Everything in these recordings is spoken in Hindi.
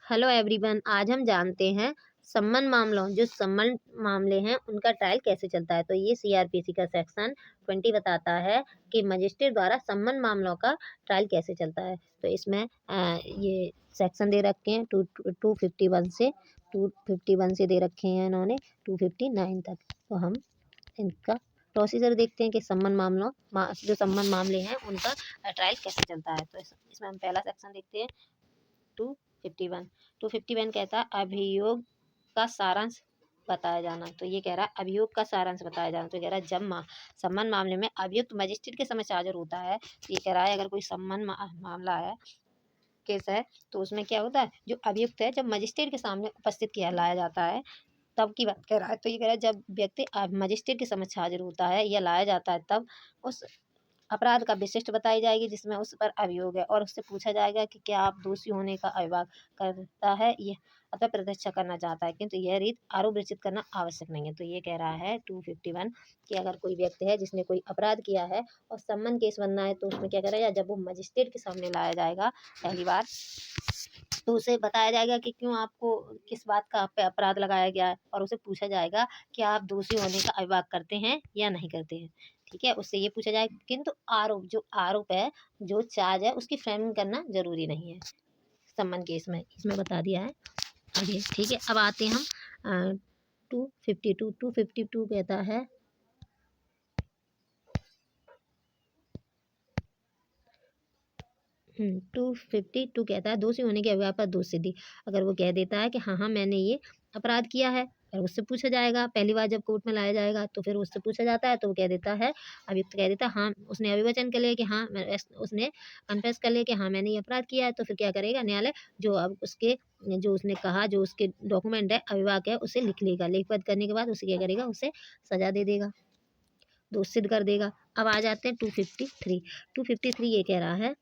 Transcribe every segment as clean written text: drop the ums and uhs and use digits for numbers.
हेलो एवरीवन, आज हम जानते हैं सम्मन मामलों जो सम्मन मामले हैं उनका ट्रायल कैसे चलता है। तो ये सीआरपीसी का सेक्शन 20 बताता है कि मजिस्ट्रेट द्वारा सम्मन मामलों का ट्रायल कैसे चलता है। तो इसमें ये सेक्शन दे रखे हैं 251 से 251 से दे रखे हैं इन्होंने 259 तक। तो हम इनका प्रोसीजर देखते हैं कि जो सम्मन मामले हैं उनका ट्रायल कैसे चलता है। तो इसमें हम पहला सेक्शन देखते हैं 251। 251 कहता है अभियोग का सारांश बताया जाना। तो ये कह रहा है अभियोग का सारांश बताया जाना। तो कह रहा है जब सम्मन मामले में अभियुक्त मजिस्ट्रेट के समक्ष हाजिर होता है, तो ये कह रहा है अगर कोई सम्मन मामला है, केस है, तो उसमें क्या होता है, जो अभियुक्त है जब मजिस्ट्रेट के सामने उपस्थित किया लाया जाता है तब की बात कर रहा है। तो ये कह रहा है जब व्यक्ति मजिस्ट्रेट के समक्ष हाजिर होता है या लाया जाता है तब उस अपराध का विशिष्ट बताई जाएगी जिसमें उस पर अभियोग है, और उससे पूछा जाएगा कि क्या आप दोषी होने का अभियोग करता है यह अतः प्रतिष्ठा करना चाहता है, किंतु यह रीत आरोप विचित करना आवश्यक नहीं है। तो ये कह रहा है 251 कि अगर कोई व्यक्ति है जिसने कोई अपराध किया है और सम्मन केस बनना है, तो उसमें क्या करेगा, जब वो मजिस्ट्रेट के सामने लाया जाएगा पहली बार, तो उसे बताया जाएगा कि क्यों आपको किस बात का आप पे अपराध लगाया गया है, और उसे पूछा जाएगा कि आप दोषी होने का अभियोग करते हैं या नहीं करते हैं। ठीक है, उससे ये पूछा जाएगा, किंतु आरोप है, जो चार्ज है, उसकी फ्रेमिंग करना जरूरी नहीं है सम्मन केस में, इसमें बता दिया है आगे। ठीक है, अब आते हैं हम 252 कहता है 252 कहता है दोषी होने के अभियोग पर दोष सिद्धि। अगर वो कह देता है कि हाँ मैंने ये अपराध किया है, और उससे पूछा जाएगा पहली बार जब कोर्ट में लाया जाएगा, तो फिर उससे पूछा जाता है तो वो कह देता है, अभियुक्त कह देता है हाँ, उसने अभिवचन कर लिया कि हाँ, उसने कन्फेस कर लिया कि हाँ मैंने ये अपराध किया है। तो फिर क्या करेगा न्यायालय, जो उसने कहा, जो उसके डॉक्यूमेंट है, अभियोग है, उसे लिख लेगा। लिखबद्ध करने के बाद उसे क्या करेगा, उसे सजा दे देगा, दोष सिद्ध कर देगा। अब आ जाते हैं 253 ये कह रहा है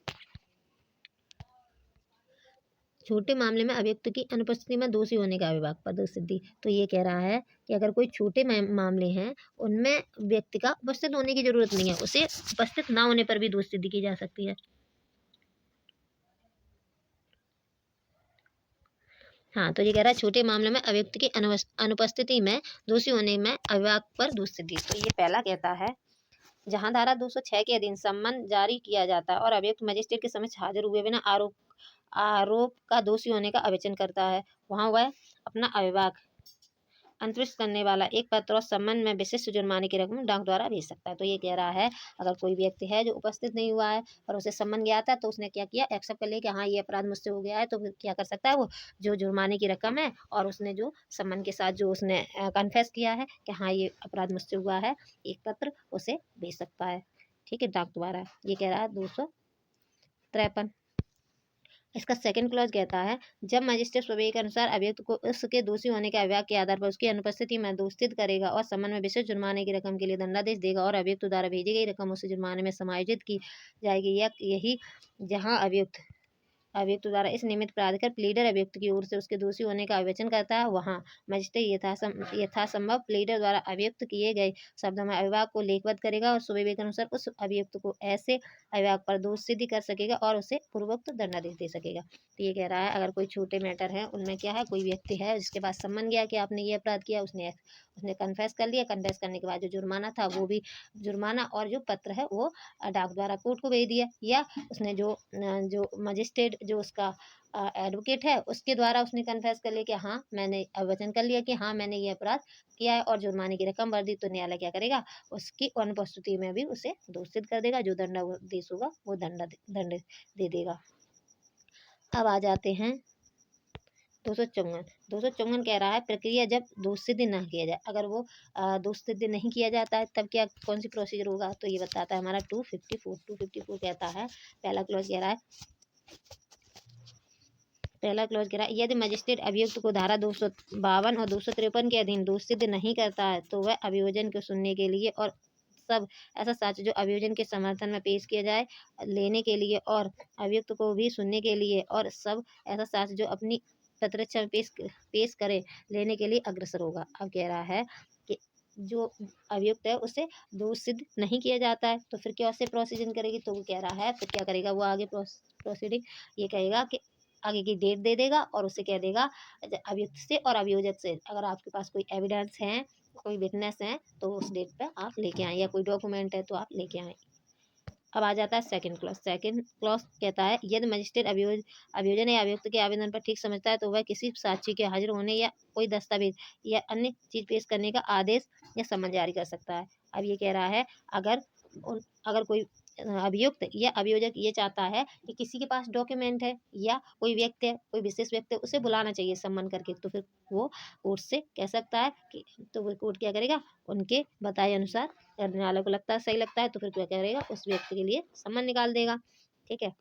छोटे मामले में अभियुक्त की अनुपस्थिति में दोषी होने का अभियोग पर दोष सिद्धि। तो ये कह रहा है कि अगर कोई छोटे मामले हैं उनमें व्यक्ति का उपस्थित होने की जरूरत नहीं है, उसे उपस्थित ना होने पर भी दोष सिद्धि की जा सकती है। हाँ, तो ये कह रहा है छोटे मामले में अभियुक्त की अनुपस्थिति में दोषी होने में अभियोग पर दोष सिद्धि। तो ये पहला कहता है जहां धारा 206 के अधीन सम्मन जारी किया जाता है और अभियुक्त मजिस्ट्रेट के समक्ष हाजिर हुए बिना आरोप का दोषी होने का अविचन करता है, वहां वह अपना अभियोग अंतरित करने वाला एक पत्र और सम्मन में विशिष्ट जुर्माने की रकम डाक द्वारा भेज सकता है। तो ये कह रहा है अगर कोई व्यक्ति है जो उपस्थित नहीं हुआ है और उसे सम्मन गया था, तो उसने क्या किया, एक्सेप्ट कर लिया कि हाँ ये अपराध मुझसे हो गया है, तो फिर क्या कर सकता है, वो जो जुर्माने की रकम है और उसने जो सम्मन के साथ जो उसने कन्फेस किया है कि हाँ ये अपराध मुझसे हुआ है, एक पत्र उसे भेज सकता है। ठीक है, डाक द्वारा। ये कह रहा है 253। इसका सेकंड क्लॉज कहता है जब मजिस्ट्रेट स्वयं के अनुसार अभियुक्त को उसके दोषी होने के अभियोग के आधार पर उसकी अनुपस्थिति में दोष सिद्ध करेगा और सम्मन में विशेष जुर्माने की रकम के लिए दंडादेश देगा और अभियुक्त द्वारा भेजी गई रकम उस जुर्माने में समायोजित की जाएगी, या यही जहां अभियुक्त द्वारा इस निमित्त प्राधिकार प्लीडर अभियुक्त की ओर से उसके दोषी होने का विवेचन करता है, वहां मजिस्ट्रेट यथासंभव प्लीडर द्वारा अभियुक्त किए गए शब्दों में अभियोग को लेखबद्ध करेगा और स्वयं के अनुसार उस अभियुक्त को ऐसे अभियोग पर दोष सिद्धि कर सकेगा और उसे पूर्वोक्त दंडादेश दे सकेगा। तो ये कह रहा है अगर कोई छोटे मैटर है, उनमें क्या है, कोई व्यक्ति है जिसके पास सम्मन गया कि आपने ये अपराध किया, उसने कन्फेस कर लिया, कन्फेस करने के बाद जो जुर्माना था वो भी जुर्माना और जो पत्र है वो डाक द्वारा कोर्ट को भेज दिया, या उसने जो मजिस्ट्रेट जो उसका एडवोकेट है उसके द्वारा उसने कन्फेस कर लिया कि हाँ मैंने वचन कर लिया कि हाँ मैंने ये अपराध किया है और जुर्माने की रकम भर दी, तो न्यायालय क्या करेगा, उसकी अनुपस्थिति में भी उसे दोषित कर देगा, जो दंडादेश होगा वो दंड दे देगा। अब आ जाते हैं 254 कह रहा है प्रक्रिया जब दोष सिद्ध न किया जाए, अगर वो दोष सिद्ध नहीं किया जाता है तब क्या कौन सी प्रोसीजर होगा, तो ये बताता है हमारा 254 कहता है पहला क्लॉज कह रहा है यदि मजिस्ट्रेट अभियुक्त को धारा 252 और 253 के अधीन दोष सिद्ध नहीं करता है, तो वह अभियोजन को सुनने के लिए और सब ऐसा साक्ष्य जो अभियोजन के समर्थन में पेश किया जाए लेने के लिए, और अभियुक्त को भी सुनने के लिए, और सब ऐसा साक्ष्य जो अपनी प्रतिरक्षा में पेश करे लेने के लिए अग्रसर होगा। अब कह रहा है कि जो अभियुक्त है उसे दोष सिद्ध नहीं किया जाता है, तो फिर क्या उससे प्रोसीजर करेगी, तो वो कह रहा है फिर क्या करेगा, वो आगे प्रोसीडिंग ये कहेगा कि आगे की डेट दे देगा और उसे कह देगा अभियुक्त से और अभियोजक से, अगर आपके पास कोई एविडेंस है, कोई विटनेस है, तो उस डेट पे आप लेके आए, या कोई डॉक्यूमेंट है तो आप लेके आए। अब आ जाता है सेकंड क्लॉज। सेकंड क्लॉज कहता है यदि मजिस्ट्रेट अभियोजन या अभियुक्त के आवेदन पर ठीक समझता है तो वह किसी साक्षी के हाजिर होने या कोई दस्तावेज या अन्य चीज पेश करने का आदेश या सम्मन जारी कर सकता है। अब ये कह रहा है अगर अगर कोई अभियुक्त या अभियोजक ये चाहता है कि किसी के पास डॉक्यूमेंट है या कोई व्यक्ति है, कोई विशेष व्यक्ति है, उसे बुलाना चाहिए सम्मन करके, तो फिर वो कोर्ट से कह सकता है कि, तो वो कोर्ट क्या करेगा, उनके बताए अनुसार, अगर न्यायालय को लगता है सही लगता है तो फिर क्या करेगा, उस व्यक्ति के लिए सम्मन निकाल देगा। ठीक है।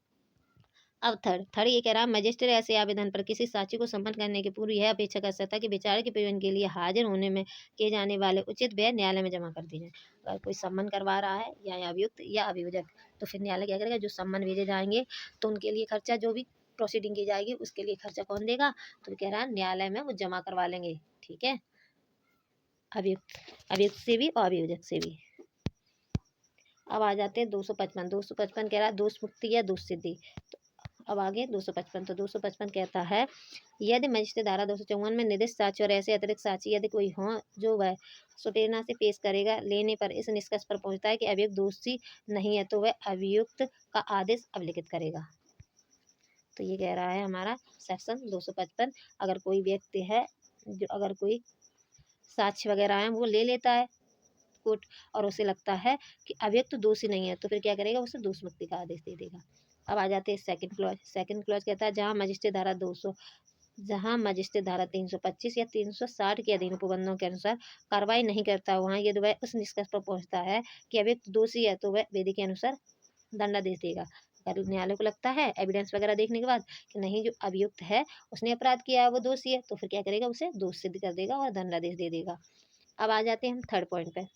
अब थर्ड ये कह रहा है मजिस्ट्रेट ऐसे आवेदन पर किसी साक्षी को सम्मन करने के पूर्व यह अपेक्षा कर सकता है कि विचार के प्रयोजन के लिए हाजिर होने में किए जाने वाले उचित व्यय न्यायालय में जमा कर दिए जाए। अगर कोई सम्मन करवा रहा है या अभियुक्त या अभियोजक, तो फिर न्यायालय क्या करेगा, जो सम्मन भेजे जाएंगे तो उनके लिए खर्चा, जो भी प्रोसीडिंग की जाएगी उसके लिए खर्चा कौन देगा, तो कह रहा है न्यायालय में वो जमा करवा लेंगे। ठीक है, अभियुक्त से भी और अभियोजक से भी। अब आ जाते हैं 255। 255 कह रहा है दोष मुक्ति या दोष सिद्धि। तो अब आगे 255। तो 255 कहता है यदि मजिस्ट्रेट धारा 254 में निर्दिष्ट साक्षी और ऐसे अतिरिक्त साक्षी यदि कोई हो जो वह सुटेना से पेश करेगा, लेने पर इस निष्कर्ष पर पहुंचता है कि अभियुक्त दोषी नहीं है, तो वह अभियुक्त का आदेश अभिलिखित करेगा। तो ये कह रहा है हमारा सेक्शन 255, अगर कोई व्यक्ति है जो, अगर कोई साक्ष्य वगैरह है वो ले लेता है कोर्ट और उसे लगता है कि अभियुक्त तो दोषी नहीं है, तो फिर क्या करेगा, उसे दोष मुक्ति का आदेश दे देगा। अब आ जाते हैं सेकंड क्लॉज। सेकंड क्लॉज कहता है जहां मजिस्ट्रेट धारा 325 या 360 के अधीन उपबंधों के अनुसार कार्रवाई नहीं करता, वहां यदि वह उस निष्कर्ष पर पहुंचता है कि अभियुक्त दोषी है, तो वह विधि के अनुसार दंडादेश देगा। अगर न्यायालय को लगता है एविडेंस वगैरह देखने के बाद कि नहीं, जो अभियुक्त है उसने अपराध किया है, वो दोषी है, तो फिर क्या करेगा, उसे दोष सिद्ध कर देगा और दंडादेश दे देगा। अब आ जाते हैं हम थर्ड पॉइंट पे।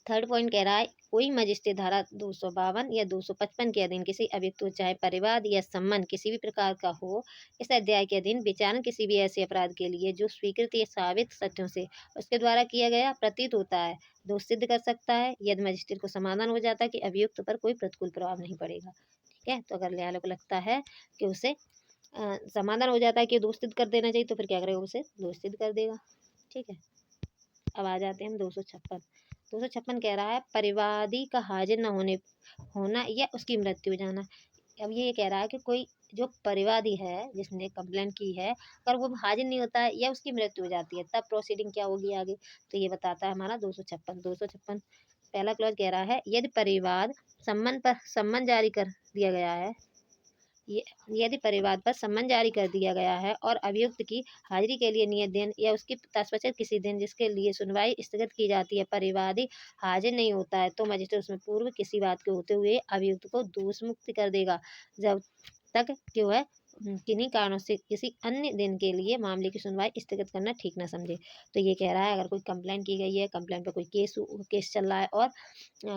थर्ड पॉइंट कह रहा है कोई मजिस्ट्रेट धारा 252 या 255 के अधीन किसी अभियुक्त को चाहे परिवाद या सम्मान किसी भी प्रकार का हो, इस अध्याय के अधीन विचारण किसी भी ऐसे अपराध के लिए जो स्वीकृत या साबित सत्यों से उसके द्वारा किया गया प्रतीत होता है, दोष सिद्ध कर सकता है यदि मजिस्ट्रेट को समाधान हो जाता है कि अभियुक्त पर कोई प्रतिकूल प्रभाव नहीं पड़ेगा। ठीक है, तो अगर न्यायालय को लगता है कि उसे समाधान हो जाता है कि दोष सिद्ध कर देना चाहिए, तो फिर क्या करेगा, उसे दोष सिद्ध कर देगा। ठीक है। अब आ जाते हैं हम 256। 256 कह रहा है परिवादी का हाजिर न होना या उसकी मृत्यु हो जाना। अब ये कह रहा है कि कोई जो परिवादी है जिसने कंप्लेंट की है, अगर वो हाजिर नहीं होता है या उसकी मृत्यु हो जाती है, तब प्रोसीडिंग क्या होगी आगे, तो ये बताता है हमारा 256। 256 पहला क्लॉज कह रहा है यदि परिवाद सम्मन पर सम्मन जारी कर दिया गया है, यदि परिवाद पर सम्मन जारी कर दिया गया है और अभियुक्त की हाजिरी के लिए नियत दिन या उसकी तत्पश्चात किसी दिन जिसके लिए सुनवाई स्थगित की जाती है, परिवादी हाजिर नहीं होता है, तो मजिस्ट्रेट उसमें पूर्व किसी बात के होते हुए अभियुक्त को दोष मुक्त कर देगा जब तक कि वह किन्हीं कारणों से किसी अन्य दिन के लिए मामले की सुनवाई स्थगित करना ठीक ना समझे। तो ये कह रहा है अगर कोई कंप्लेंट की गई है, कंप्लेंट पर कोई केस चल रहा है और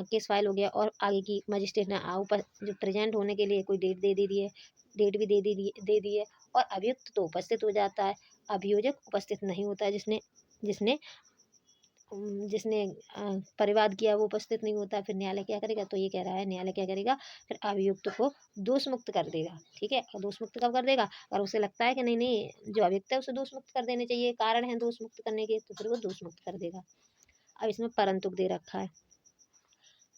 केस फाइल हो गया और आगे की मजिस्ट्रेट ने जो प्रेजेंट होने के लिए कोई डेट दे दी है, डेट भी दे दी है और अभियुक्त तो उपस्थित हो जाता है, अभियोजक उपस्थित नहीं होता है, जिसने जिसने जिसने परिवाद किया वो उपस्थित नहीं होता, फिर न्यायालय क्या करेगा, तो ये कह रहा है न्यायालय क्या करेगा, फिर अभियुक्त को दोष मुक्त कर देगा। ठीक है, और दोष मुक्त कब कर देगा, और उसे लगता है कि नहीं नहीं जो अभियुक्त है उसे दोष मुक्त कर देने चाहिए, कारण है दोष मुक्त करने के, तो फिर वो दोष मुक्त कर देगा। अब इसमें परंतु दे रखा है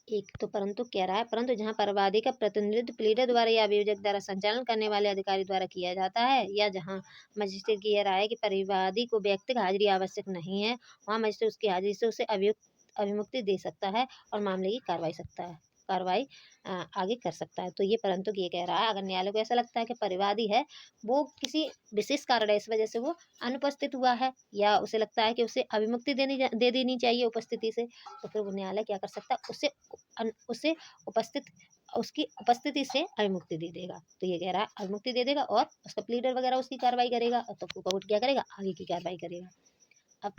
एक, तो परंतु कह रहा है परंतु जहां परिवादी का प्रतिनिधित्व प्लीडर द्वारा या अभियोजक द्वारा संचालन करने वाले अधिकारी द्वारा किया जाता है, या जहां मजिस्ट्रेट की यह राय है कि परिवादी को व्यक्तिगत हाजिरी आवश्यक नहीं है, वहां मजिस्ट्रेट उसकी हाजिरी से उसे अभिमुक्ति दे सकता है और मामले की कार्रवाई आगे कर सकता है। तो ये परंतु ये कह रहा है अगर न्यायालय को ऐसा लगता है कि परिवादी है वो किसी विशेष कारण है इस वजह से वो अनुपस्थित हुआ है, या उसे लगता है कि उसे अभिमुक्ति दे देनी चाहिए उपस्थिति से, तो फिर वो न्यायालय क्या कर सकता है, उसे उसकी उपस्थिति से अभिमुक्ति दे देगा। तो ये कह रहा है अभिमुक्ति दे देगा और उसका प्लीडर वगैरह उसकी कार्रवाई करेगा, और तो कोर्ट क्या करेगा, आगे की कार्रवाई करेगा। अब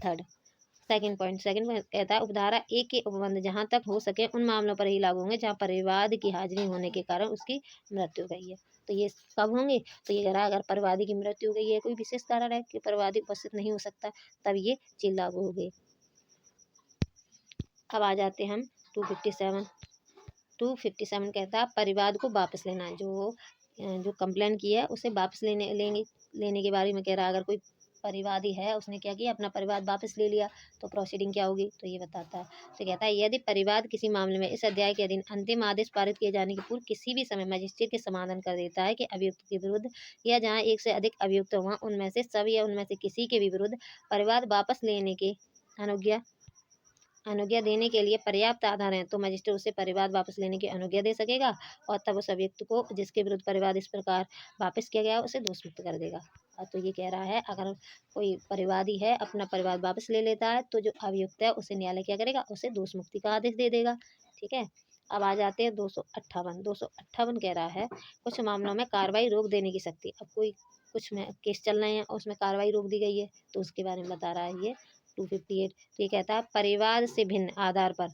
सेकंड पॉइंट कहता है उपधारा एक के उपबंध जहां तक हो सके उन मामलों पर ही लागू होंगे जहां परिवाद की हाजिरी होने के कारण उसकी मृत्यु हो गई है। तो ये कब होंगे, तो ये कह रहा है अगर परिवादी की मृत्यु हो गई है, कोई विशेष कारण है कि परिवादी उपस्थित नहीं हो सकता, तब ये चीज लागू हो गई। अब आ जाते हम 257 कहता है परिवाद को वापस लेना। जो जो कंप्लेन की है उसे वापस लेने के बारे में कह रहा है। अगर कोई परिवादी है, उसने क्या किया, अपना परिवाद वापस ले लिया, तो प्रोसीडिंग क्या होगी, तो ये बताता है। तो कहता है यदि परिवाद किसी मामले में इस अध्याय के अधीन अंतिम आदेश पारित किए जाने के पूर्व किसी भी समय मजिस्ट्रेट के समाधान कर देता है कि अभियुक्त के विरुद्ध या जहाँ एक से अधिक अभियुक्त हो, वहाँ उनमें से सब या उनमें से किसी के भी विरुद्ध परिवाद वापस लेने के अनुज्ञा अनुज्ञा देने के लिए पर्याप्त आधार हैं, तो मजिस्ट्रेट उसे परिवाद वापस लेने की अनुज्ञा दे सकेगा, और तब उस अभियुक्त को जिसके विरुद्ध परिवाद इस प्रकार वापस किया गया उसे दोष मुक्त कर देगा। तो ये कह रहा है, अगर कोई परिवादी है अपना परिवाद वापस ले लेता है, तो जो अभियुक्त है उसे न्यायालय क्या करेगा, उसे दोष मुक्ति का आदेश दे देगा। ठीक है। अब आ जाते हैं 258 कह रहा है कुछ मामलों में कार्रवाई रोक देने की शक्ति। अब कोई कुछ में केस चल रहे हैं और उसमें कार्रवाई रोक दी गई है, तो उसके बारे में बता रहा है ये 258। तो ये कहता है परिवाद से भिन्न आधार पर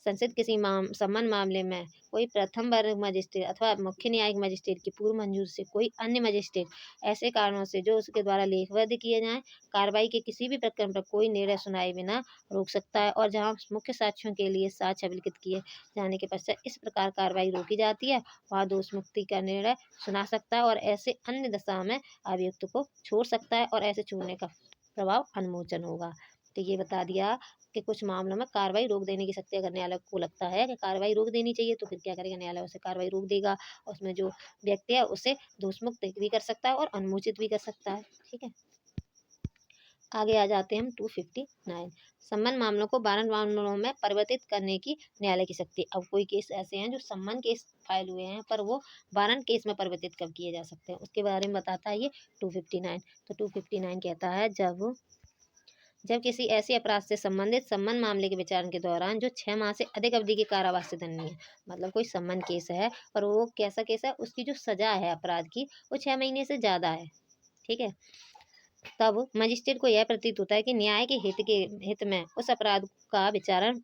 संसिद्ध किसी सम्मन मामले में कोई प्रथम वर्ग मजिस्ट्रेट अथवा मुख्य न्यायिक मजिस्ट्रेट की पूर्व मंजूर से कोई अन्य मजिस्ट्रेट ऐसे कारणों से जो उसके द्वारा लेखबद्ध किए जाएं कार्रवाई के किसी भी प्रकरण पर कोई निर्णय सुनाए बिना रोक सकता है, और जहां मुख्य साक्ष्यों के लिए साक्ष्य अभिलिखित किए जाने के पश्चात इस प्रकार कार्रवाई रोकी जाती है, वहाँ दोष मुक्ति का निर्णय सुना सकता है और ऐसे अन्य दशा में अभियुक्त को छोड़ सकता है, और ऐसे छोड़ने का प्रभाव अनुमोचन होगा। तो ये बता दिया कि कुछ मामलों में कार्रवाई रोक देने की शक्ति, अगर न्यायालय को लगता है कि कार्रवाई रोक देनी चाहिए, तो फिर क्या करेगा, न्यायालय उसे कार्रवाई रोक देगा, और उसमें जो व्यक्ति है उसे दोषमुक्त भी कर सकता है और अनुमोचित भी कर सकता है। ठीक है। आगे आ जाते हैं हम 259 सम्मन मामलों को वारंट मामलों में परिवर्तित करने की न्यायालय की शक्ति। अब कोई केस ऐसे हैं जो सम्मन केस फाइल हुए हैं पर वो वारंट केस में परिवर्तित कब किए जा सकते हैं, उसके बारे में बताता है ये 259। तो 259 कहता है जब किसी ऐसे अपराध से संबंधित सम्मन मामले के विचारण के दौरान जो 6 माह से अधिक अवधि के कारावास से दंडनीय है, मतलब कोई सम्मन केस है और वो कैसा केस है, उसकी जो सजा है अपराध की वो 6 महीने से ज़्यादा है। ठीक है। तब मजिस्ट्रेट को यह प्रतीत होता है कि न्याय के हित में उस अपराध का विचारण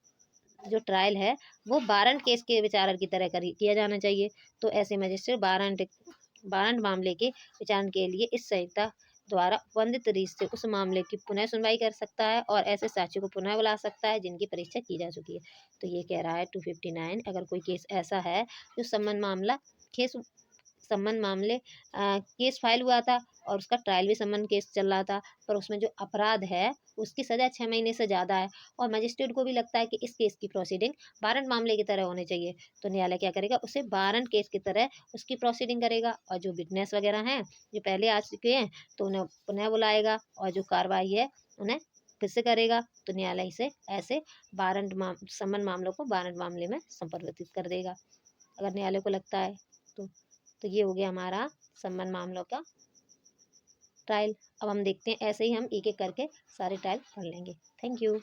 जो ट्रायल है वो वारंट केस के विचारण की तरह किया जाना चाहिए। तो ऐसे मजिस्ट्रेट वारंट मामले के विचारण के लिए इस संहिता द्वारा उपबंधित रीत से उस मामले की पुनः सुनवाई कर सकता है और ऐसे साक्ष्य को पुनः बुला सकता है जिनकी परीक्षा की जा चुकी है। तो ये कह रहा है 259, अगर कोई केस ऐसा है जो सम्मन मामले केस फाइल हुआ था और उसका ट्रायल भी सम्मन केस चल रहा था, पर उसमें जो अपराध है उसकी सज़ा 6 महीने से ज़्यादा है, और मजिस्ट्रेट को भी लगता है कि इस केस की प्रोसीडिंग वारंट मामले की तरह होनी चाहिए, तो न्यायालय क्या करेगा, उसे वारंट केस की तरह उसकी प्रोसीडिंग करेगा, और जो विटनेस वगैरह हैं जो पहले आ चुके हैं तो उन्हें पुनः बुलाएगा, और जो कार्रवाई है उन्हें फिर से करेगा। तो न्यायालय से ऐसे सम्मन मामलों को वारंट मामले में संपरिवर्तित कर देगा, अगर न्यायालय को लगता है तो। तो ये हो गया हमारा सम्मन मामलों का ट्रायल। अब हम देखते हैं, ऐसे ही हम एक एक करके सारे ट्रायल पढ़ लेंगे। Thank you.